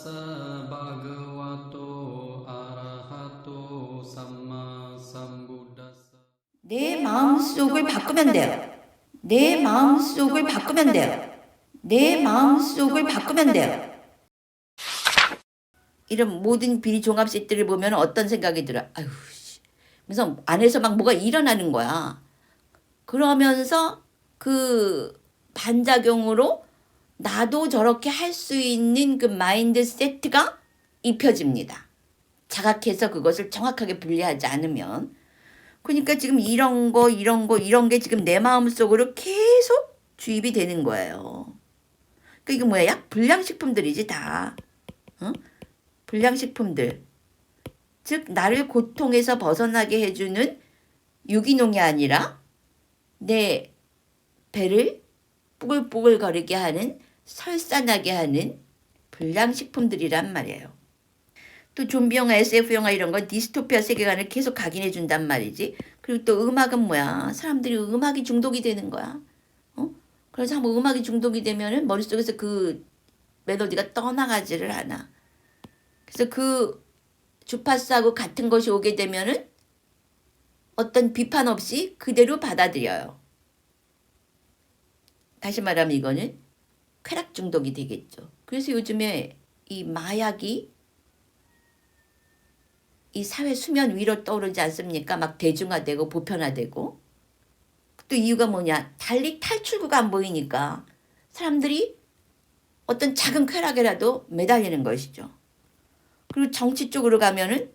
tassa bhagavato arahato samma sambuddhassa. 내 마음속을 바꾸면 돼요. 내 마음속을 바꾸면 돼요. 내 마음속을 바꾸면 돼요. 이런 모든 비리 종합 시트를 보면 어떤 생각이 들어? 아유, 그래서 안에서 막 뭐가 일어나는 거야. 그러면서 그 반작용으로 나도 저렇게 할 수 있는 그 마인드 세트가 입혀집니다. 자각해서 그것을 정확하게 분리하지 않으면. 그러니까 지금 이런 게 지금 내 마음속으로 계속 주입이 되는 거예요. 그러니까 이거 뭐야? 약 불량식품들이지 다. 어? 불량식품들. 즉 나를 고통에서 벗어나게 해주는 유기농이 아니라 내 배를 뽀글뽀글거리게 하는 설산하게 하는 불량식품들이란 말이에요. 또 좀비 영화, SF 영화 이런 건 디스토피아 세계관을 계속 각인해 준단 말이지. 그리고 또 음악은 뭐야? 사람들이 음악이 중독이 되는 거야. 그래서 한번 음악이 중독이 되면은 머릿속에서 그 멜로디가 떠나가지를 않아. 그래서 그 주파수하고 같은 것이 오게 되면은 어떤 비판 없이 그대로 받아들여요. 다시 말하면 이거는 쾌락 중독이 되겠죠. 그래서 요즘에 이 마약이 이 사회 수면 위로 떠오르지 않습니까? 막 대중화되고 보편화되고. 또 이유가 뭐냐? 달리 탈출구가 안 보이니까 사람들이 어떤 작은 쾌락이라도 매달리는 것이죠. 그리고 정치 쪽으로 가면은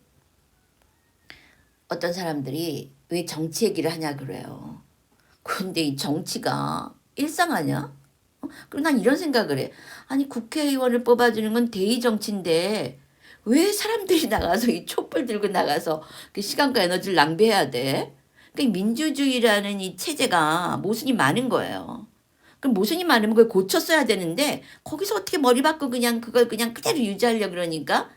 어떤 사람들이 왜 정치 얘기를 하냐 그래요. 근데 이 정치가 일상하냐? 그리고 난 이런 생각을 해. 아니 국회의원을 뽑아주는 건 대의정치인데 왜 사람들이 나가서 이 촛불 들고 나가서 그 시간과 에너지를 낭비해야 돼? 그러니까 민주주의라는 이 체제가 모순이 많은 거예요. 그럼 모순이 많으면 그걸 고쳤어야 되는데 거기서 어떻게 머리 받고 그냥 그걸 그냥 그대로 유지하려고 그러니까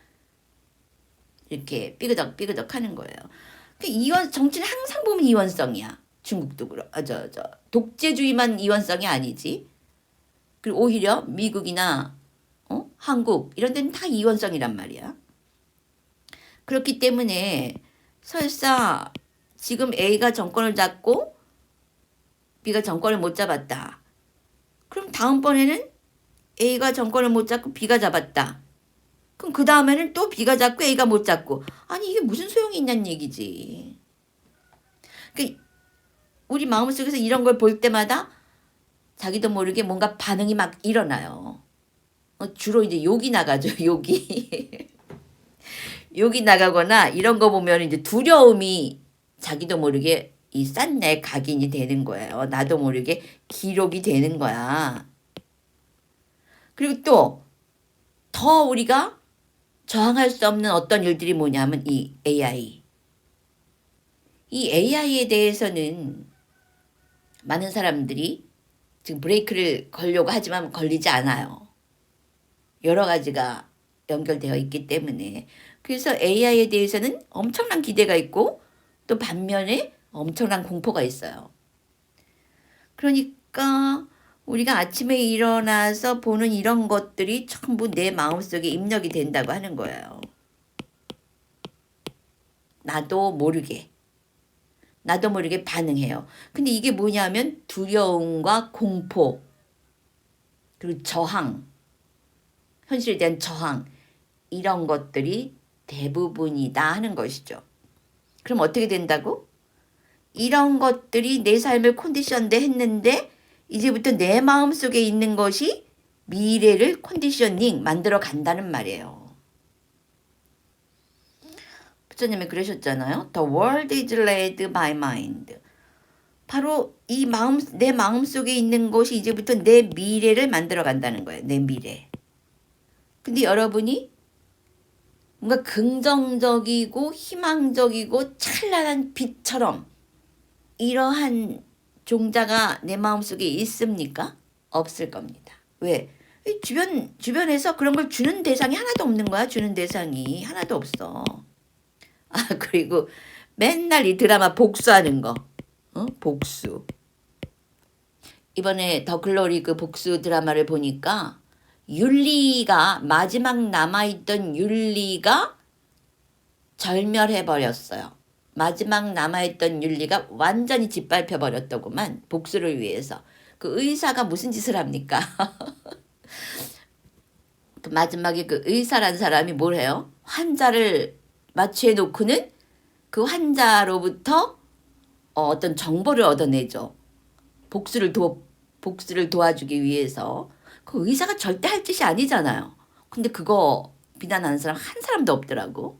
이렇게 삐그덕 하는 거예요. 그러니까 정치는 항상 보면 이원성이야. 중국도 그렇고 독재주의만 이원성이 아니지. 그리고 오히려 미국이나 한국 이런 데는 다 이원성이란 말이야. 그렇기 때문에 설사 지금 A가 정권을 잡고 B가 정권을 못 잡았다. 그럼 다음번에는 A가 정권을 못 잡고 B가 잡았다. 그럼 그 다음에는 또 B가 잡고 A가 못 잡고. 아니 이게 무슨 소용이 있냐는 얘기지. 그러니까 우리 마음속에서 이런 걸 볼 때마다 자기도 모르게 뭔가 반응이 막 일어나요. 주로 이제 욕이 나가죠. 욕이. 욕이 나가거나 이런 거 보면 이제 두려움이 자기도 모르게 이 싼내 각인이 되는 거예요. 나도 모르게 기록이 되는 거야. 그리고 또 더 우리가 저항할 수 없는 어떤 일들이 뭐냐면 이 AI. 이 AI에 대해서는 많은 사람들이 지금 브레이크를 걸려고 하지만 걸리지 않아요. 여러 가지가 연결되어 있기 때문에. 그래서 AI에 대해서는 엄청난 기대가 있고 또 반면에 엄청난 공포가 있어요. 그러니까 우리가 아침에 일어나서 보는 이런 것들이 전부 내 마음속에 입력이 된다고 하는 거예요. 나도 모르게 반응해요. 근데 이게 뭐냐면 두려움과 공포, 그리고 저항, 현실에 대한 저항, 이런 것들이 대부분이다 하는 것이죠. 그럼 어떻게 된다고? 이런 것들이 내 삶을 컨디션돼 했는데 이제부터 내 마음속에 있는 것이 미래를 컨디셔닝 만들어 간다는 말이에요. 부처님이 그러셨잖아요. The world is led by mind. 바로 내 마음속에 있는 것이 이제부터 내 미래를 만들어 간다는 거예요. 내 미래. 근데 여러분이 뭔가 긍정적이고 희망적이고 찬란한 빛처럼 이러한 종자가 내 마음속에 있습니까? 없을 겁니다. 왜? 주변에서 그런 걸 주는 대상이 하나도 없는 거야. 주는 대상이 하나도 없어. 그리고 맨날 이 드라마 복수하는 거. 복수. 이번에 더 글로리 그 복수 드라마를 보니까 윤리가 마지막 남아있던 윤리가 절멸해버렸어요. 마지막 남아있던 윤리가 완전히 짓밟혀버렸더구만. 복수를 위해서. 그 의사가 무슨 짓을 합니까? 그 마지막에 그 의사란 사람이 뭘 해요? 환자를 마취해 놓고는 그 환자로부터 어떤 정보를 얻어내죠. 복수를 도와주기 위해서. 그 의사가 절대 할 짓이 아니잖아요. 근데 그거 비난하는 사람 한 사람도 없더라고.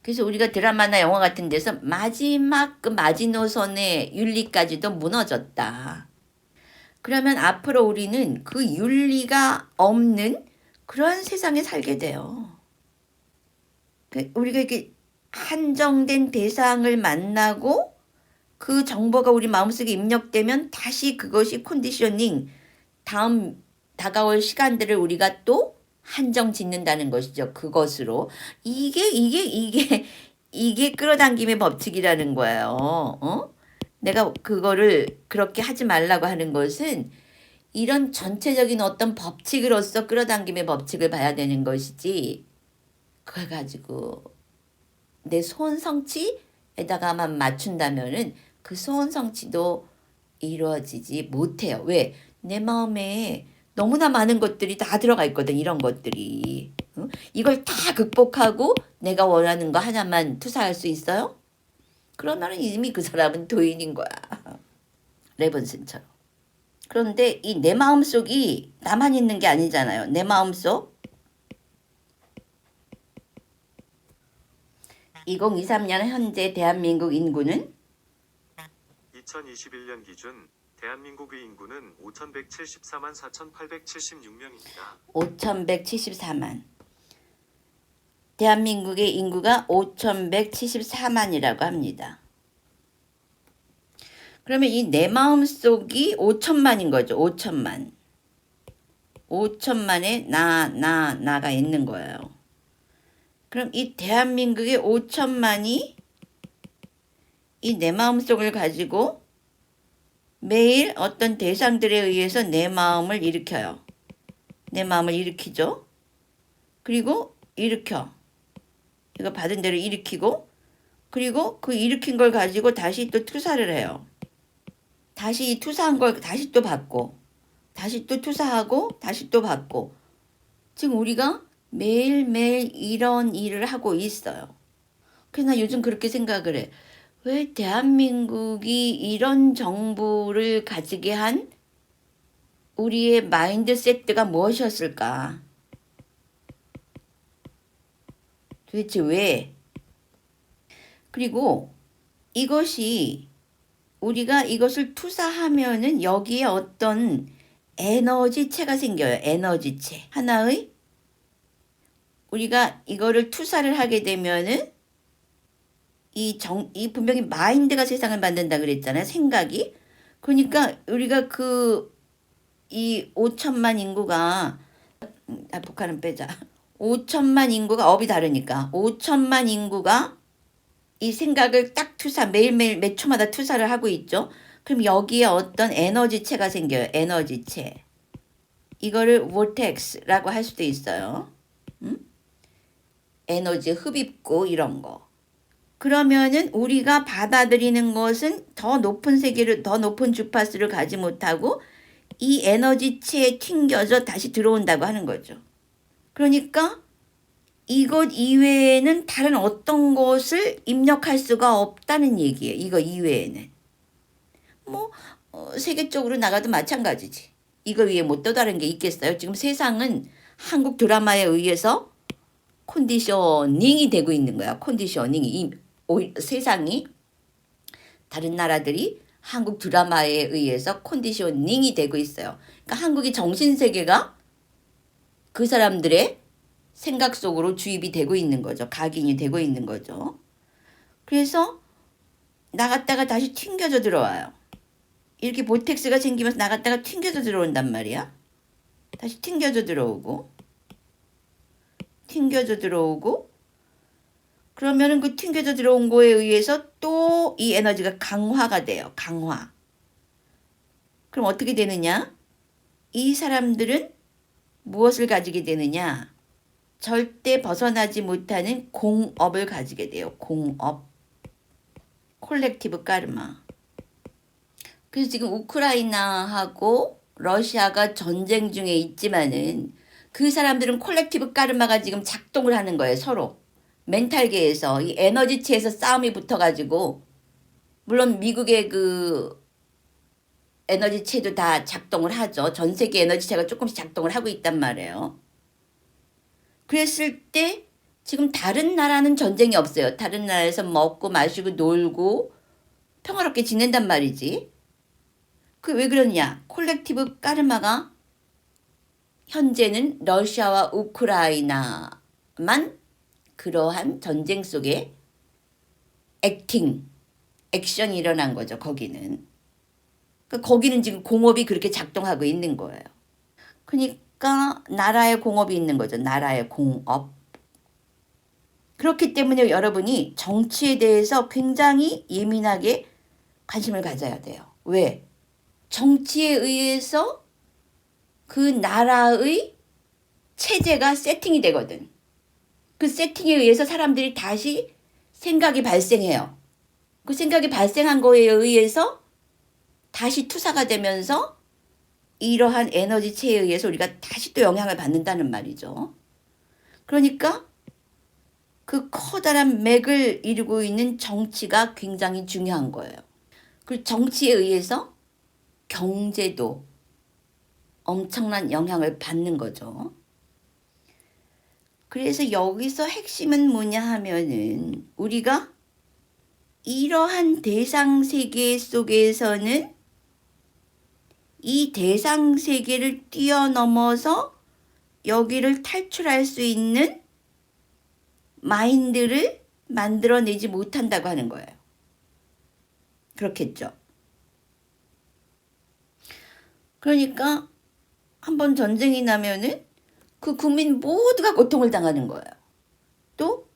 그래서 우리가 드라마나 영화 같은 데서 마지막 그 마지노선의 윤리까지도 무너졌다. 그러면 앞으로 우리는 그 윤리가 없는 그런 세상에 살게 돼요. 우리가 이렇게 한정된 대상을 만나고 그 정보가 우리 마음속에 입력되면 다시 그것이 컨디셔닝, 다음 다가올 시간들을 우리가 또 한정 짓는다는 것이죠. 그것으로. 이게 끌어당김의 법칙이라는 거예요. 내가 그거를 그렇게 하지 말라고 하는 것은 이런 전체적인 어떤 법칙으로서 끌어당김의 법칙을 봐야 되는 것이지, 그걸 가지고 내 소원 성취에다가만 맞춘다면은 그 소원 성취도 이루어지지 못해요. 왜? 내 마음에 너무나 많은 것들이 다 들어가 있거든. 이런 것들이. 이걸 다 극복하고 내가 원하는 거 하나만 투사할 수 있어요? 그러면 이미 그 사람은 도인인 거야. 레븐슨처럼. 그런데 이 내 마음속이 나만 있는 게 아니잖아요. 내 마음속 2023년 현재 대한민국 인구는 2021년 기준 대한민국의 인구는 5,174만 4,876명입니다. 5,174만. 대한민국의 인구가 5,174만이라고 합니다. 그러면 이 내 마음속이 5천만인 거죠. 5천만. 5천만의 나가 있는 거예요. 그럼 이 대한민국의 5천만이 이 내 마음속을 가지고 매일 어떤 대상들에 의해서 내 마음을 일으켜요. 내 마음을 일으키죠. 그리고 일으켜. 이거 받은 대로 일으키고, 그리고 그 일으킨 걸 가지고 다시 또 투사를 해요. 다시 이 투사한 걸 다시 또 받고, 다시 또 투사하고, 다시 또 받고. 지금 우리가 매일매일 이런 일을 하고 있어요. 그래서 나 요즘 그렇게 생각을 해. 왜 대한민국이 이런 정보를 가지게 한 우리의 마인드셋가 무엇이었을까? 도대체 왜? 그리고 이것이 우리가 이것을 투사하면은 여기에 어떤 에너지체가 생겨요. 에너지체. 하나의 우리가 이거를 투사를 하게 되면은 이 분명히 마인드가 세상을 만든다 그랬잖아요. 생각이. 그러니까 우리가 이 5천만 인구가, 북한은 빼자. 5천만 인구가 업이 다르니까 5천만 인구가 이 생각을 딱 매일매일 몇 초마다 투사를 하고 있죠. 그럼 여기에 어떤 에너지체가 생겨요. 에너지체. 이거를 vortex라고 할 수도 있어요. 에너지 흡입구 이런 거. 그러면은 우리가 받아들이는 것은 더 높은 세계를, 더 높은 주파수를 가지 못하고 이 에너지체에 튕겨져 다시 들어온다고 하는 거죠. 그러니까 이것 이외에는 다른 어떤 것을 입력할 수가 없다는 얘기예요. 이거 이외에는. 세계적으로 나가도 마찬가지지. 이거 위에 뭐 또 다른 게 있겠어요? 지금 세상은 한국 드라마에 의해서 컨디셔닝이 되고 있는 거야. 컨디셔닝이. 세상이, 다른 나라들이 한국 드라마에 의해서 컨디셔닝이 되고 있어요. 그러니까 한국의 정신세계가 그 사람들의 생각 속으로 주입이 되고 있는 거죠. 각인이 되고 있는 거죠. 그래서 나갔다가 다시 튕겨져 들어와요. 이렇게 보텍스가 생기면서 나갔다가 튕겨져 들어온단 말이야. 다시 튕겨져 들어오고, 그러면은 그 튕겨져 들어온 거에 의해서 또 이 에너지가 강화가 돼요. 강화. 그럼 어떻게 되느냐? 이 사람들은 무엇을 가지게 되느냐? 절대 벗어나지 못하는 공업을 가지게 돼요. 공업. 콜렉티브 까르마. 그래서 지금 우크라이나하고 러시아가 전쟁 중에 있지만은 그 사람들은 콜렉티브 까르마가 지금 작동을 하는 거예요. 서로. 멘탈계에서 이 에너지체에서 싸움이 붙어가지고 물론 미국의 그 에너지체도 다 작동을 하죠. 전 세계 에너지체가 조금씩 작동을 하고 있단 말이에요. 그랬을 때 지금 다른 나라는 전쟁이 없어요. 다른 나라에서 먹고 마시고 놀고 평화롭게 지낸단 말이지. 그 왜 그러냐? 콜렉티브 까르마가 현재는 러시아와 우크라이나만 그러한 전쟁 속에 액션이 일어난 거죠. 거기는. 그러니까 거기는 지금 공업이 그렇게 작동하고 있는 거예요. 그러니까 나라의 공업이 있는 거죠. 나라의 공업. 그렇기 때문에 여러분이 정치에 대해서 굉장히 예민하게 관심을 가져야 돼요. 왜? 정치에 의해서 그 나라의 체제가 세팅이 되거든. 그 세팅에 의해서 사람들이 다시 생각이 발생해요. 그 생각이 발생한 거에 의해서 다시 투사가 되면서 이러한 에너지체에 의해서 우리가 다시 또 영향을 받는다는 말이죠. 그러니까 그 커다란 맥을 이루고 있는 정치가 굉장히 중요한 거예요. 그 정치에 의해서 경제도 엄청난 영향을 받는 거죠. 그래서 여기서 핵심은 뭐냐 하면은 우리가 이러한 대상 세계 속에서는 이 대상 세계를 뛰어넘어서 여기를 탈출할 수 있는 마인드를 만들어내지 못한다고 하는 거예요. 그렇겠죠. 그러니까 한번 전쟁이 나면은 그 국민 모두가 고통을 당하는 거예요. 또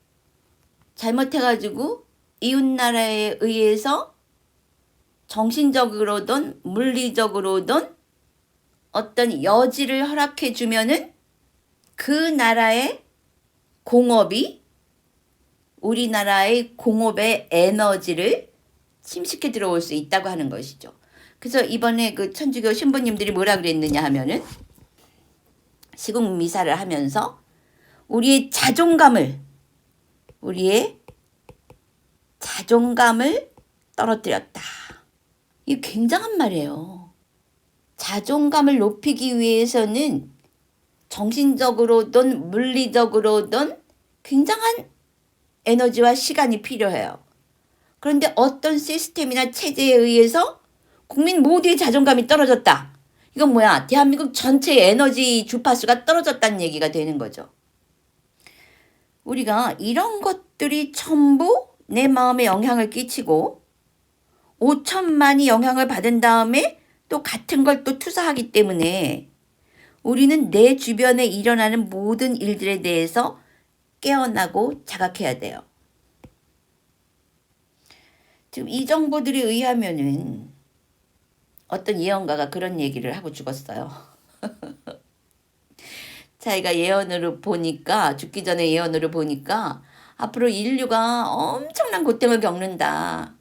잘못해가지고 이웃나라에 의해서 정신적으로든 물리적으로든 어떤 여지를 허락해 주면은 그 나라의 공업이 우리나라의 공업의 에너지를 침식해 들어올 수 있다고 하는 것이죠. 그래서 이번에 그 천주교 신부님들이 뭐라 그랬느냐 하면은 시국 미사를 하면서 우리의 자존감을 떨어뜨렸다. 이게 굉장한 말이에요. 자존감을 높이기 위해서는 정신적으로든 물리적으로든 굉장한 에너지와 시간이 필요해요. 그런데 어떤 시스템이나 체제에 의해서 국민 모두의 자존감이 떨어졌다. 이건 뭐야? 대한민국 전체의 에너지 주파수가 떨어졌다는 얘기가 되는 거죠. 우리가 이런 것들이 전부 내 마음에 영향을 끼치고 5천만이 영향을 받은 다음에 또 같은 걸 또 투사하기 때문에 우리는 내 주변에 일어나는 모든 일들에 대해서 깨어나고 자각해야 돼요. 지금 이 정보들에 의하면은 어떤 예언가가 그런 얘기를 하고 죽었어요. 자기가 예언으로 보니까 죽기 전에 예언으로 보니까 앞으로 인류가 엄청난 고통을 겪는다.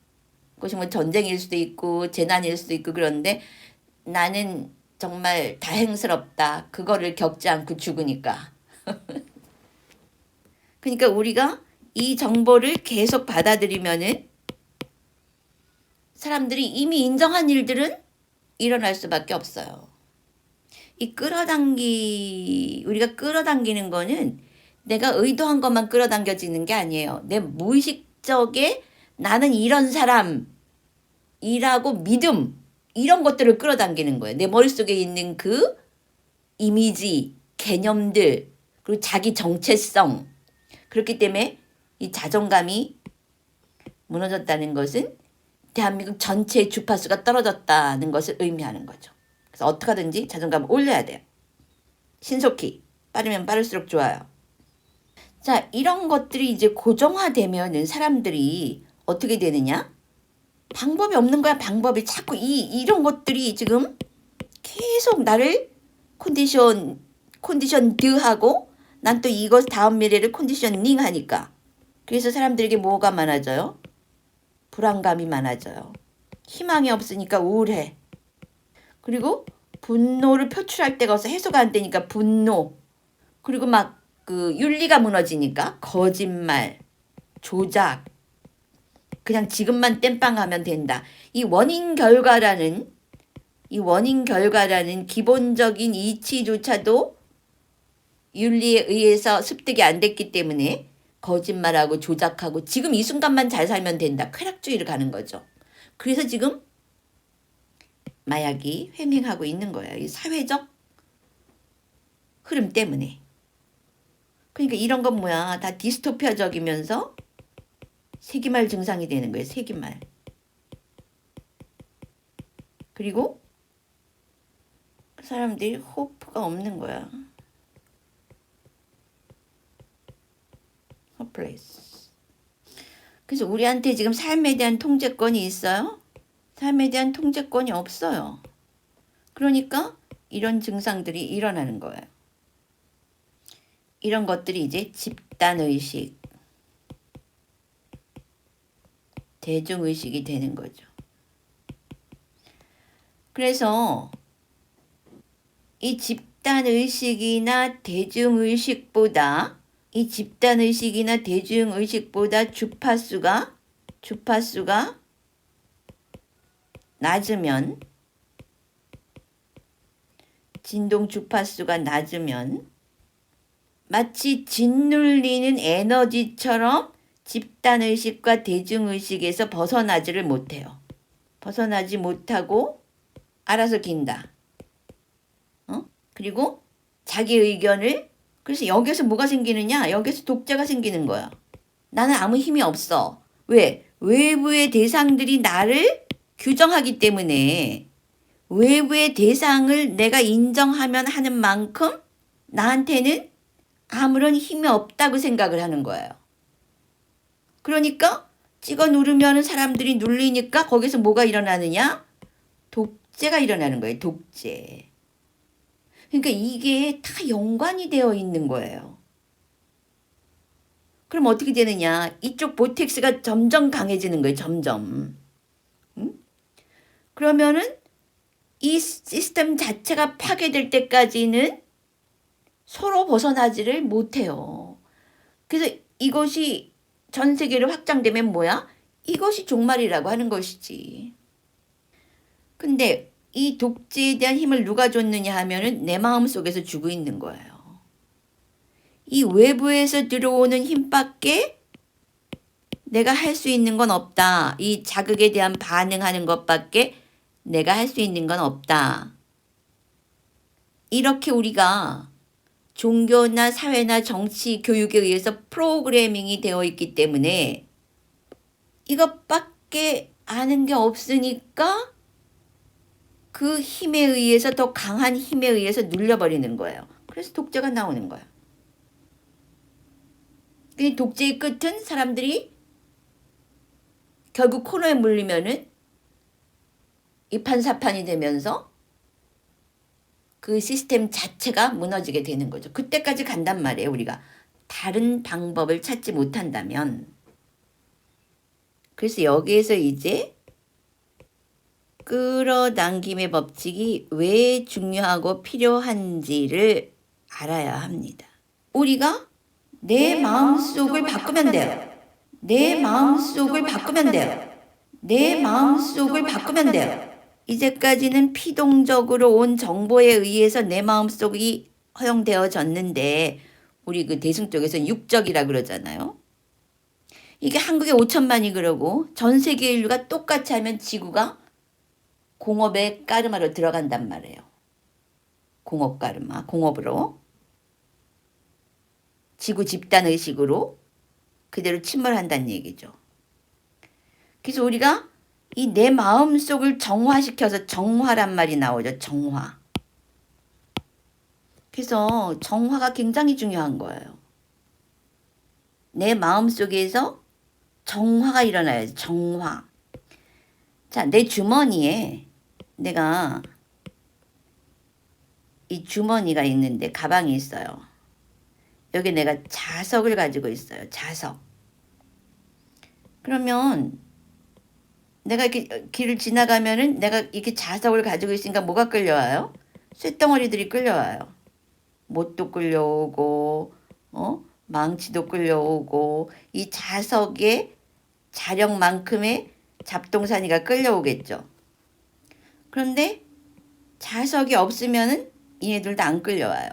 그것이 뭐 전쟁일 수도 있고 재난일 수도 있고 그런데 나는 정말 다행스럽다. 그거를 겪지 않고 죽으니까. 그러니까 우리가 이 정보를 계속 받아들이면은 사람들이 이미 인정한 일들은 일어날 수밖에 없어요. 우리가 끌어당기는 거는 내가 의도한 것만 끌어당겨지는 게 아니에요. 내 무의식적에 나는 이런 사람이라고 믿음, 이런 것들을 끌어당기는 거예요. 내 머릿속에 있는 그 이미지, 개념들, 그리고 자기 정체성. 그렇기 때문에 이 자존감이 무너졌다는 것은 대한민국 전체의 주파수가 떨어졌다는 것을 의미하는 거죠. 그래서 어떻게 하든지 자존감을 올려야 돼요. 신속히. 빠르면 빠를수록 좋아요. 자, 이런 것들이 이제 고정화되면은 사람들이 어떻게 되느냐? 방법이 없는 거야, 방법이. 자꾸 이런 것들이 지금 계속 나를 컨디션 드하고 난 또 이거 다음 미래를 컨디셔닝 하니까. 그래서 사람들에게 뭐가 많아져요? 불안감이 많아져요. 희망이 없으니까 우울해. 그리고 분노를 표출할 데가 없어. 해소가 안 되니까 분노. 그리고 막 그 윤리가 무너지니까 거짓말, 조작. 그냥 지금만 땜빵하면 된다. 이 원인 결과라는 기본적인 이치조차도 윤리에 의해서 습득이 안 됐기 때문에 거짓말하고 조작하고 지금 이 순간만 잘 살면 된다. 쾌락주의를 가는 거죠. 그래서 지금 마약이 횡행하고 있는 거예요. 이 사회적 흐름 때문에. 그러니까 이런 건 뭐야. 다 디스토피아적이면서 세기말 증상이 되는 거예요. 세기말. 그리고 사람들이 호프가 없는 거야. 홈플레이스. 그래서 우리한테 지금 삶에 대한 통제권이 있어요? 삶에 대한 통제권이 없어요. 그러니까 이런 증상들이 일어나는 거예요. 이런 것들이 이제 집단의식, 대중의식이 되는 거죠. 그래서 이 집단의식이나 대중의식보다 주파수가 낮으면, 진동 주파수가 낮으면 마치 짓눌리는 에너지처럼 집단의식과 대중의식에서 벗어나지를 못해요. 벗어나지 못하고 알아서 긴다. 그리고 자기 의견을, 그래서 여기서 뭐가 생기느냐? 여기서 독재가 생기는 거야. 나는 아무 힘이 없어. 왜? 외부의 대상들이 나를 규정하기 때문에 외부의 대상을 내가 인정하면 하는 만큼 나한테는 아무런 힘이 없다고 생각을 하는 거예요. 그러니까 찍어 누르면 사람들이 눌리니까 거기서 뭐가 일어나느냐? 독재가 일어나는 거예요. 독재. 그러니까 이게 다 연관이 되어 있는 거예요. 그럼 어떻게 되느냐? 이쪽 보텍스가 점점 강해지는 거예요. 점점. 그러면은 이 시스템 자체가 파괴될 때까지는 서로 벗어나지를 못해요. 그래서 이것이 전 세계로 확장되면 뭐야? 이것이 종말이라고 하는 것이지. 근데 이 독재에 대한 힘을 누가 줬느냐 하면은 내 마음 속에서 주고 있는 거예요. 이 외부에서 들어오는 힘밖에 내가 할 수 있는 건 없다. 이 자극에 대한 반응하는 것밖에 내가 할 수 있는 건 없다. 이렇게 우리가 종교나 사회나 정치, 교육에 의해서 프로그래밍이 되어 있기 때문에 이것밖에 아는 게 없으니까 그 힘에 의해서, 더 강한 힘에 의해서 눌려버리는 거예요. 그래서 독재가 나오는 거예요. 그 독재의 끝은 사람들이 결국 코너에 물리면은 이판사판이 되면서 그 시스템 자체가 무너지게 되는 거죠. 그때까지 간단 말이에요. 우리가 다른 방법을 찾지 못한다면. 그래서 여기에서 이제 끌어당김의 법칙이 왜 중요하고 필요한지를 알아야 합니다. 우리가 내 마음속을 바꾸면 돼요. 내 마음속을 바꾸면 돼요. 내 마음속을 바꾸면 돼요. 이제까지는 피동적으로 온 정보에 의해서 내 마음속이 허용되어졌는데 우리 그 대승 쪽에서 육적이라 그러잖아요. 이게 한국에 5천만이 그러고 전 세계 인류가 똑같이 하면 지구가 공업의 까르마로 들어간단 말이에요. 공업 까르마, 공업으로. 지구 집단의식으로 그대로 침몰한다는 얘기죠. 그래서 우리가 이 내 마음속을 정화시켜서, 정화란 말이 나오죠. 정화. 그래서 정화가 굉장히 중요한 거예요. 내 마음속에서 정화가 일어나야지. 정화. 자, 내 주머니에 내가 이 주머니가 있는데 가방이 있어요. 여기 내가 자석을 가지고 있어요. 자석. 그러면 내가 이렇게 길을 지나가면은 내가 이렇게 자석을 가지고 있으니까 뭐가 끌려와요? 쇳덩어리들이 끌려와요. 못도 끌려오고, 망치도 끌려오고, 이 자석의 자력만큼의 잡동사니가 끌려오겠죠. 그런데 자석이 없으면은 얘네들도 안 끌려와요.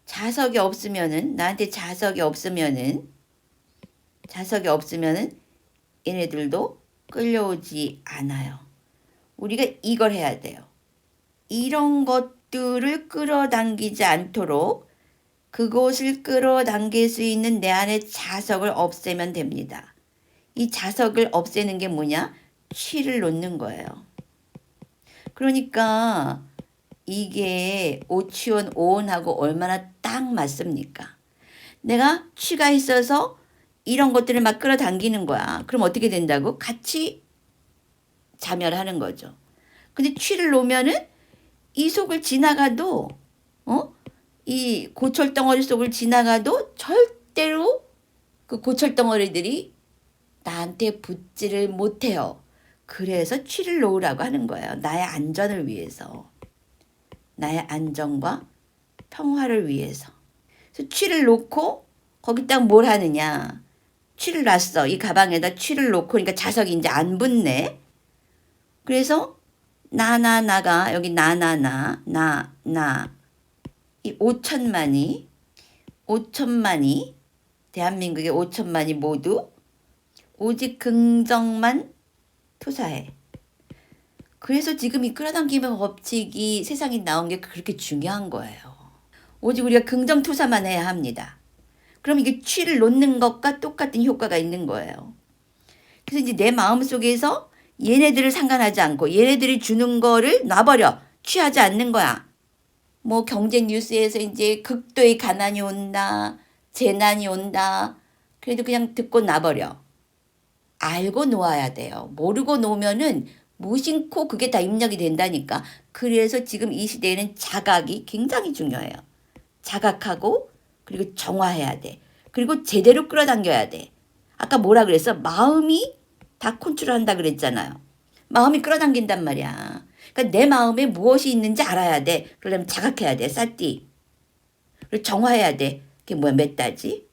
자석이 없으면은, 나한테 자석이 없으면은 얘네들도 끌려오지 않아요. 우리가 이걸 해야 돼요. 이런 것들을 끌어당기지 않도록 그곳을 끌어당길 수 있는 내 안에 자석을 없애면 됩니다. 이 자석을 없애는 게 뭐냐? 취를 놓는 거예요. 그러니까 이게 오치원 오온하고 얼마나 딱 맞습니까? 내가 취가 있어서 이런 것들을 막 끌어당기는 거야. 그럼 어떻게 된다고? 같이 자멸하는 거죠. 근데 취를 놓으면은 이 속을 지나가도 이 고철덩어리 속을 지나가도 절대로 그 고철덩어리들이 나한테 붙지를 못해요. 그래서 취를 놓으라고 하는 거예요. 나의 안전을 위해서. 나의 안전과 평화를 위해서. 그래서 취를 놓고 거기다 뭘 하느냐. 취를 놨어. 이 가방에다 취를 놓고 그러니까 자석이 이제 안 붙네. 그래서 나가 여기 나 이 5천만이 대한민국의 5천만이 모두 오직 긍정만 투사해. 그래서 지금 이 끌어당김의 법칙이 세상에 나온 게 그렇게 중요한 거예요. 오직 우리가 긍정 투사만 해야 합니다. 그럼 이게 취를 놓는 것과 똑같은 효과가 있는 거예요. 그래서 이제 내 마음속에서 얘네들을 상관하지 않고 얘네들이 주는 거를 놔버려. 취하지 않는 거야. 뭐 경제 뉴스에서 이제 극도의 가난이 온다. 재난이 온다. 그래도 그냥 듣고 놔버려. 알고 놓아야 돼요. 모르고 놓으면은 무심코 그게 다 입력이 된다니까. 그래서 지금 이 시대에는 자각이 굉장히 중요해요. 자각하고 그리고 정화해야 돼. 그리고 제대로 끌어당겨야 돼. 아까 뭐라 그랬어? 마음이 다 컨트롤한다 그랬잖아요. 마음이 끌어당긴단 말이야. 그러니까 내 마음에 무엇이 있는지 알아야 돼. 그러려면 자각해야 돼. 싸띠. 그리고 정화해야 돼. 그게 뭐야? 메따지.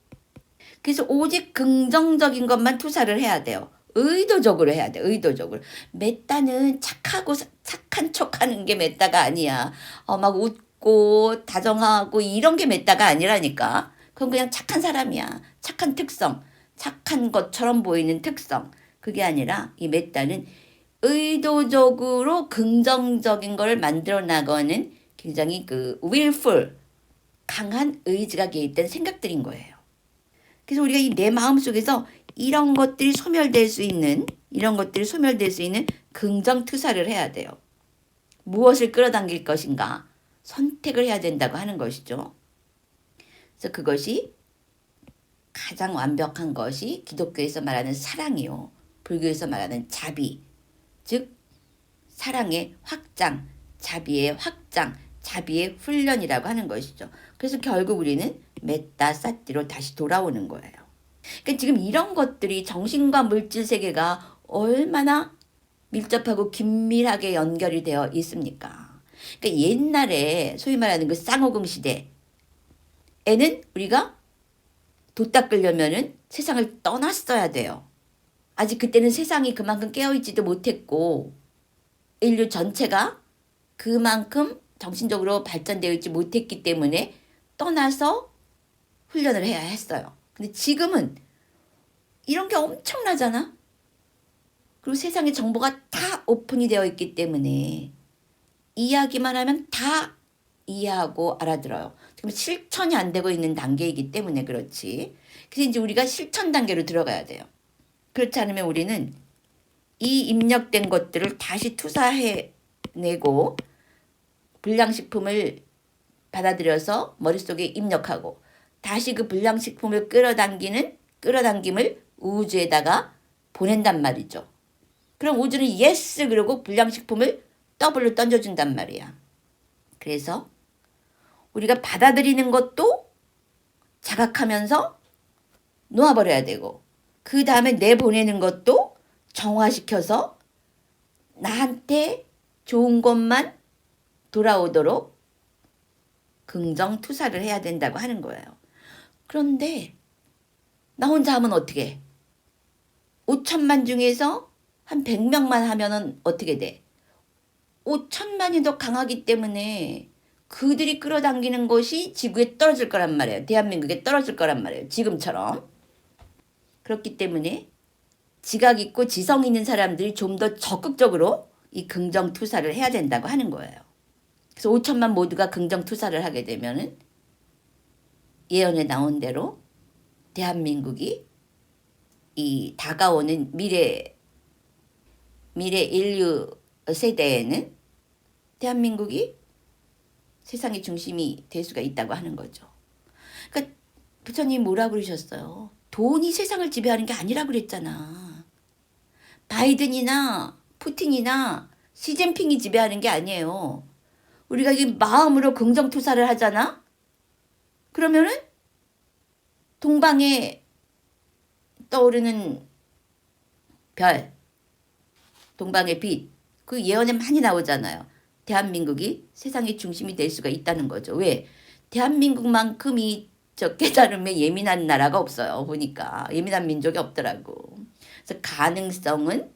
그래서 오직 긍정적인 것만 투사를 해야 돼요. 의도적으로 해야 돼. 의도적으로. 메따는 착한 척하는 게 메따가 아니야. 막 웃고 다정하고 이런 게 메따가 아니라니까. 그건 그냥 착한 사람이야. 착한 특성. 착한 것처럼 보이는 특성. 그게 아니라 이 메따는 의도적으로 긍정적인 걸 만들어 나가는 굉장히 그 willful, 강한 의지가 개입된 생각들인 거예요. 그래서 우리가 이 내 마음속에서 이런 것들이 소멸될 수 있는 긍정 투사를 해야 돼요. 무엇을 끌어당길 것인가 선택을 해야 된다고 하는 것이죠. 그래서 그것이 가장 완벽한 것이 기독교에서 말하는 사랑이요. 불교에서 말하는 자비. 즉 사랑의 확장, 자비의 확장, 자비의 훈련이라고 하는 것이죠. 그래서 결국 우리는 메따 사띠로 다시 돌아오는 거예요. 그러니까 지금 이런 것들이 정신과 물질 세계가 얼마나 밀접하고 긴밀하게 연결이 되어 있습니까? 그러니까 옛날에 소위 말하는 그 쌍호금 시대에는 우리가 돛 닦으려면은 세상을 떠났어야 돼요. 아직 그때는 세상이 그만큼 깨어있지도 못했고 인류 전체가 그만큼 정신적으로 발전되어 있지 못했기 때문에 떠나서 훈련을 해야 했어요. 근데 지금은 이런 게 엄청나잖아. 그리고 세상에 정보가 다 오픈이 되어 있기 때문에 이야기만 하면 다 이해하고 알아들어요. 지금 실천이 안 되고 있는 단계이기 때문에 그렇지. 그래서 이제 우리가 실천 단계로 들어가야 돼요. 그렇지 않으면 우리는 이 입력된 것들을 다시 투사해내고 불량식품을 받아들여서 머릿속에 입력하고 다시 그 불량식품을 끌어당김을 우주에다가 보낸단 말이죠. 그럼 우주는 예스 그러고 불량식품을 더블로 던져준단 말이야. 그래서 우리가 받아들이는 것도 자각하면서 놓아버려야 되고, 그 다음에 내보내는 것도 정화시켜서 나한테 좋은 것만 돌아오도록 긍정 투사를 해야 된다고 하는 거예요. 그런데 나 혼자 하면 어떻게 해? 5천만 중에서 한 100명만 하면은 어떻게 돼? 5천만이 더 강하기 때문에 그들이 끌어당기는 것이 지구에 떨어질 거란 말이에요. 대한민국에 떨어질 거란 말이에요. 지금처럼. 그렇기 때문에 지각 있고 지성 있는 사람들이 좀 더 적극적으로 이 긍정 투사를 해야 된다고 하는 거예요. 그래서 5천만 모두가 긍정 투사를 하게 되면은 예언에 나온 대로 대한민국이 이 다가오는 미래 인류 세대에는 대한민국이 세상의 중심이 될 수가 있다고 하는 거죠. 그러니까 부처님 뭐라 그러셨어요? 돈이 세상을 지배하는 게 아니라 그랬잖아. 바이든이나 푸틴이나 시진핑이 지배하는 게 아니에요. 우리가 이 마음으로 긍정 투사를 하잖아? 그러면은 동방에 떠오르는 별, 동방의 빛, 그 예언에 많이 나오잖아요. 대한민국이 세상의 중심이 될 수가 있다는 거죠. 왜? 대한민국만큼이 저 깨달음에 예민한 나라가 없어요. 보니까 예민한 민족이 없더라고. 그래서 가능성은,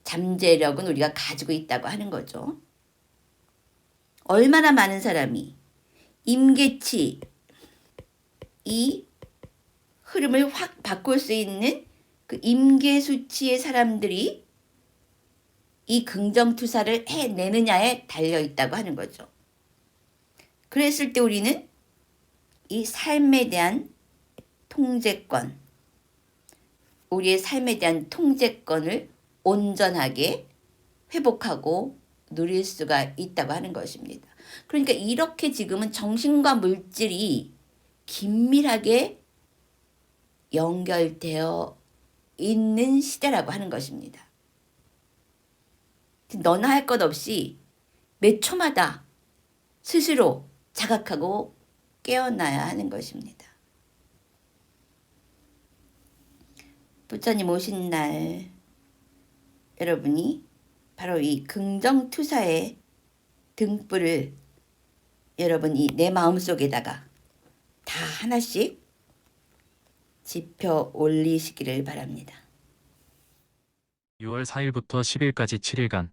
잠재력은 우리가 가지고 있다고 하는 거죠. 얼마나 많은 사람이 임계치 이 흐름을 확 바꿀 수 있는 그 임계수치의 사람들이 이 긍정투사를 해내느냐에 달려있다고 하는 거죠. 그랬을 때 우리는 이 삶에 대한 통제권, 우리의 삶에 대한 통제권을 온전하게 회복하고 누릴 수가 있다고 하는 것입니다. 그러니까 이렇게 지금은 정신과 물질이 긴밀하게 연결되어 있는 시대라고 하는 것입니다. 너나 할 것 없이 몇 초마다 스스로 자각하고 깨어나야 하는 것입니다. 부처님 오신 날 여러분이 바로 이 긍정투사의 등불을 여러분이 내 마음속에다가 다 하나씩 지펴 올리시기를 바랍니다. 6월 4일부터 10일까지 7일간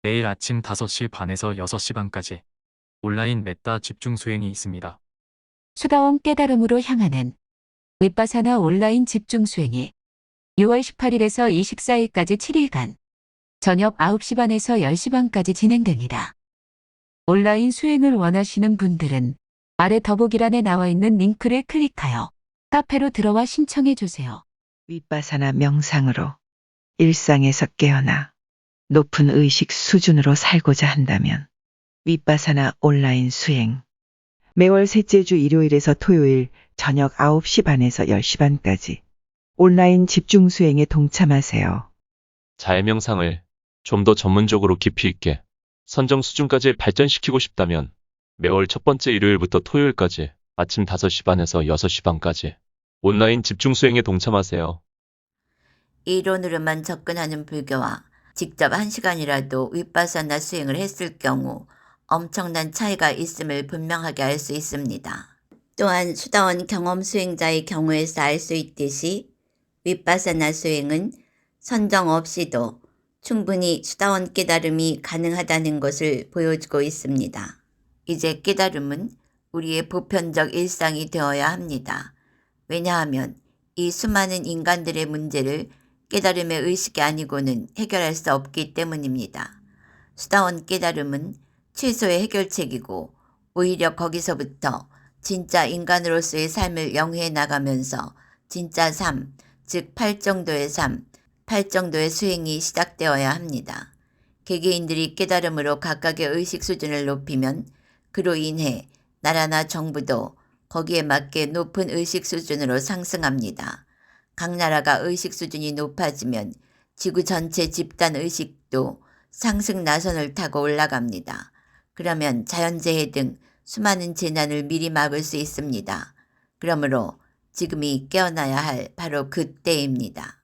매일 아침 5시 반에서 6시 반까지 온라인 메타 집중 수행이 있습니다. 수다원 깨달음으로 향하는 윗바사나 온라인 집중 수행이 6월 18일에서 24일까지 7일간 저녁 9시 반에서 10시 반까지 진행됩니다. 온라인 수행을 원하시는 분들은 아래 더보기란에 나와 있는 링크를 클릭하여 카페로 들어와 신청해 주세요. 윗바사나 명상으로 일상에서 깨어나 높은 의식 수준으로 살고자 한다면 윗바사나 온라인 수행 매월 셋째 주 일요일에서 토요일 저녁 9시 반에서 10시 반까지 온라인 집중 수행에 동참하세요. 자해명상을 좀 더 전문적으로 깊이 있게 선정 수준까지 발전시키고 싶다면 매월 첫 번째 일요일부터 토요일까지 아침 5시 반에서 6시 반까지 온라인 집중 수행에 동참하세요. 이론으로만 접근하는 불교와 직접 1시간이라도 윗바사나 수행을 했을 경우 엄청난 차이가 있음을 분명하게 알 수 있습니다. 또한 수다원 경험 수행자의 경우에서 알 수 있듯이 윗바사나 수행은 선정 없이도 충분히 수다원 깨달음이 가능하다는 것을 보여주고 있습니다. 이제 깨달음은 우리의 보편적 일상이 되어야 합니다. 왜냐하면 이 수많은 인간들의 문제를 깨달음의 의식이 아니고는 해결할 수 없기 때문입니다. 수다원 깨달음은 최소의 해결책이고 오히려 거기서부터 진짜 인간으로서의 삶을 영위해 나가면서 진짜 삶, 즉 팔정도의 삶, 팔정도의 수행이 시작되어야 합니다. 개개인들이 깨달음으로 각각의 의식 수준을 높이면 그로 인해 나라나 정부도 거기에 맞게 높은 의식 수준으로 상승합니다. 각 나라가 의식 수준이 높아지면 지구 전체 집단 의식도 상승 나선을 타고 올라갑니다. 그러면 자연재해 등 수많은 재난을 미리 막을 수 있습니다. 그러므로 지금이 깨어나야 할 바로 그때입니다.